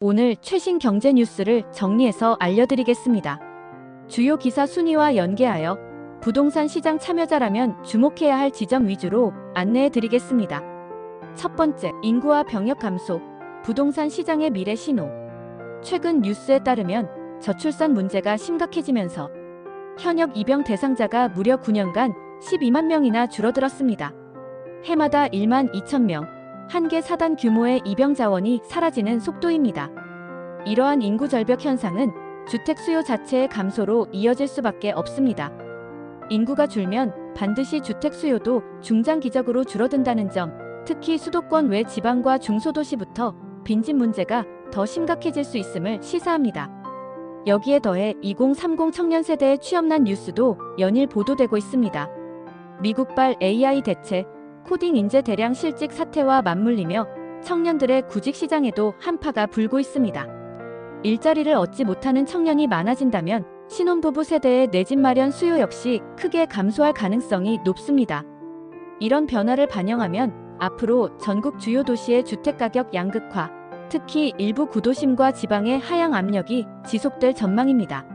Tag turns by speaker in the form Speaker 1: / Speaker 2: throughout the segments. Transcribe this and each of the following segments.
Speaker 1: 오늘 최신 경제 뉴스를 정리해서 알려드리겠습니다. 주요 기사 순위와 연계하여 부동산 시장 참여자라면 주목해야 할 지점 위주로 안내해드리겠습니다. 첫 번째, 인구와 병역 감소, 부동산 시장의 미래 신호. 최근 뉴스에 따르면 저출산 문제가 심각해지면서 현역 입영 대상자가 무려 9년간 12만 명이나 줄어들었습니다. 해마다 1만 2천 명, 한 개 사단 규모의 입영 자원이 사라지는 속도입니다. 이러한 인구 절벽 현상은 주택 수요 자체의 감소로 이어질 수밖에 없습니다. 인구가 줄면 반드시 주택 수요도 중장기적으로 줄어든다는 점, 특히 수도권 외 지방과 중소도시부터 빈집 문제가 더 심각해질 수 있음을 시사합니다. 여기에 더해 2030 청년 세대의 취업난 뉴스도 연일 보도되고 있습니다. 미국발 AI 대체, 코딩 인재 대량 실직 사태와 맞물리며 청년들의 구직 시장에도 한파가 불고 있습니다. 일자리를 얻지 못하는 청년이 많아진다면 신혼부부 세대의 내 집 마련 수요 역시 크게 감소할 가능성이 높습니다. 이런 변화를 반영하면 앞으로 전국 주요 도시의 주택가격 양극화, 특히 일부 구도심과 지방의 하향 압력이 지속될 전망입니다.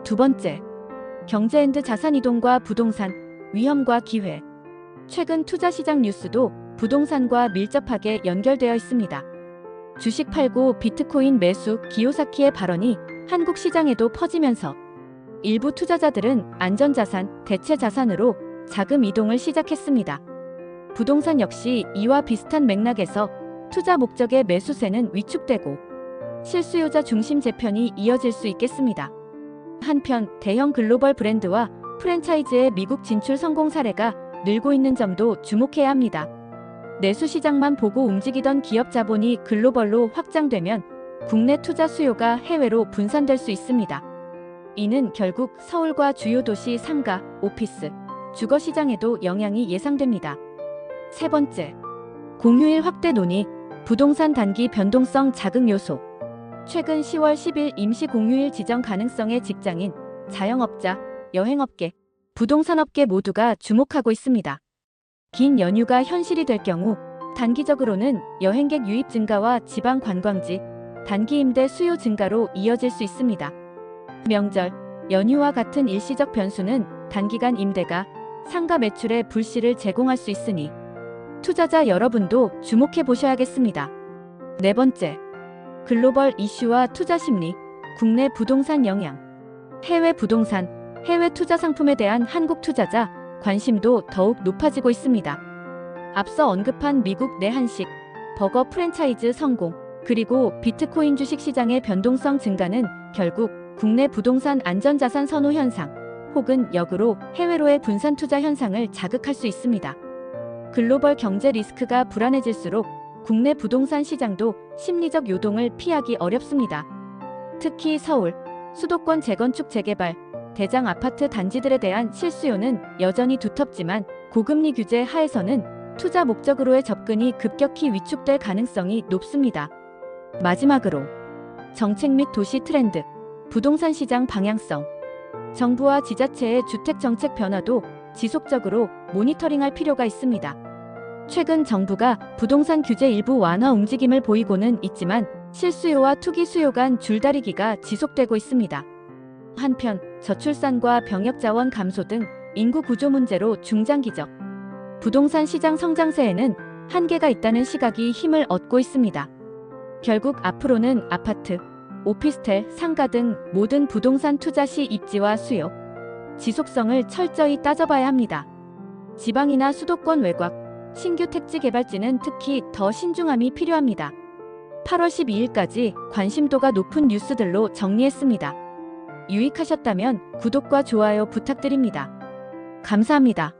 Speaker 1: 두 번째, 경제엔드 자산 이동과 부동산, 위험과 기회. 최근 투자시장 뉴스도 부동산과 밀접하게 연결되어 있습니다. 주식 팔고 비트코인 매수 기요사키의 발언이 한국 시장에도 퍼지면서 일부 투자자들은 안전자산, 대체자산으로 자금 이동을 시작했습니다. 부동산 역시 이와 비슷한 맥락에서 투자 목적의 매수세는 위축되고 실수요자 중심 재편이 이어질 수 있겠습니다. 한편 대형 글로벌 브랜드와 프랜차이즈의 미국 진출 성공 사례가 늘고 있는 점도 주목해야 합니다. 내수 시장만 보고 움직이던 기업 자본이 글로벌로 확장되면 국내 투자 수요가 해외로 분산될 수 있습니다. 이는 결국 서울과 주요 도시 상가, 오피스, 주거 시장에도 영향이 예상됩니다. 세 번째, 공휴일 확대 논의, 부동산 단기 변동성 자극 요소. 최근 10월 10일 임시 공휴일 지정 가능성의 직장인, 자영업자, 여행업계, 부동산업계 모두가 주목하고 있습니다. 긴 연휴가 현실이 될 경우 단기적으로는 여행객 유입 증가와 지방 관광지, 단기 임대 수요 증가로 이어질 수 있습니다. 명절, 연휴와 같은 일시적 변수는 단기간 임대가, 상가 매출에 불씨를 제공할 수 있으니 투자자 여러분도 주목해 보셔야겠습니다. 네 번째, 글로벌 이슈와 투자 심리, 국내 부동산 영향. 해외 부동산, 해외 투자 상품에 대한 한국 투자자 관심도 더욱 높아지고 있습니다. 앞서 언급한 미국 내 한식, 버거 프랜차이즈 성공, 그리고 비트코인 주식 시장의 변동성 증가는 결국 국내 부동산 안전자산 선호 현상, 혹은 역으로 해외로의 분산 투자 현상을 자극할 수 있습니다. 글로벌 경제 리스크가 불안해질수록 국내 부동산 시장도 심리적 요동을 피하기 어렵습니다. 특히 서울, 수도권 재건축 재개발, 대장 아파트 단지들에 대한 실수요는 여전히 두텁지만 고금리 규제 하에서는 투자 목적으로의 접근이 급격히 위축될 가능성이 높습니다. 마지막으로 정책 및 도시 트렌드, 부동산 시장 방향성. 정부와 지자체의 주택 정책 변화도 지속적으로 모니터링할 필요가 있습니다. 최근 정부가 부동산 규제 일부 완화 움직임을 보이고는 있지만 실수요와 투기 수요 간 줄다리기가 지속되고 있습니다. 한편 저출산과 병역 자원 감소 등 인구 구조 문제로 중장기적 부동산 시장 성장세에는 한계가 있다는 시각이 힘을 얻고 있습니다. 결국 앞으로는 아파트, 오피스텔, 상가 등 모든 부동산 투자 시 입지와 수요, 지속성을 철저히 따져봐야 합니다. 지방이나 수도권 외곽, 신규 택지 개발지는 특히 더 신중함이 필요합니다. 8월 12일까지 관심도가 높은 뉴스들로 정리했습니다. 유익하셨다면 구독과 좋아요 부탁드립니다. 감사합니다.